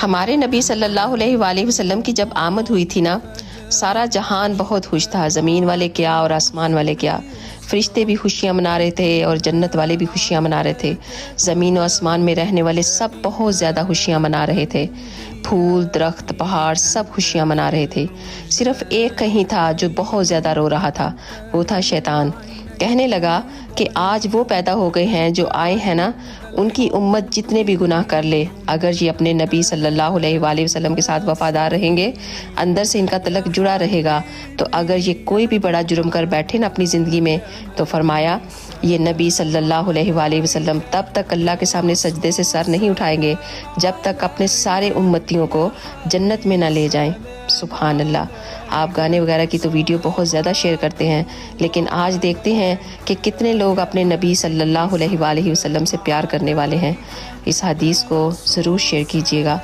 ہمارے نبی صلی اللہ علیہ وآلہ وسلم کی جب آمد ہوئی تھی نا، سارا جہان بہت خوش تھا، زمین والے کیا اور آسمان والے کیا، فرشتے بھی خوشیاں منا رہے تھے اور جنت والے بھی خوشیاں منا رہے تھے، زمین و آسمان میں رہنے والے سب بہت زیادہ خوشیاں منا رہے تھے، پھول درخت پہاڑ سب خوشیاں منا رہے تھے، صرف ایک کہیں تھا جو بہت زیادہ رو رہا تھا، وہ تھا شیطان۔ کہنے لگا کہ آج وہ پیدا ہو گئے ہیں جو آئے ہیں نا، ان کی امت جتنے بھی گناہ کر لے، اگر یہ اپنے نبی صلی اللہ علیہ وآلہ وسلم کے ساتھ وفادار رہیں گے، اندر سے ان کا تعلق جڑا رہے گا، تو اگر یہ کوئی بھی بڑا جرم کر بیٹھے نا اپنی زندگی میں، تو فرمایا یہ نبی صلی اللہ علیہ وآلہ وسلم تب تک اللہ کے سامنے سجدے سے سر نہیں اٹھائیں گے جب تک اپنے سارے امتیوں کو جنت میں نہ لے جائیں۔ سبحان اللہ۔ آپ گانے وغیرہ کی تو ویڈیو بہت زیادہ شیئر کرتے ہیں، لیکن آج دیکھتے ہیں کہ کتنے لوگ اپنے نبی صلی اللہ علیہ وآلہ وسلم سے پیار کرنے والے ہیں۔ اس حدیث کو ضرور شیئر کیجیے گا۔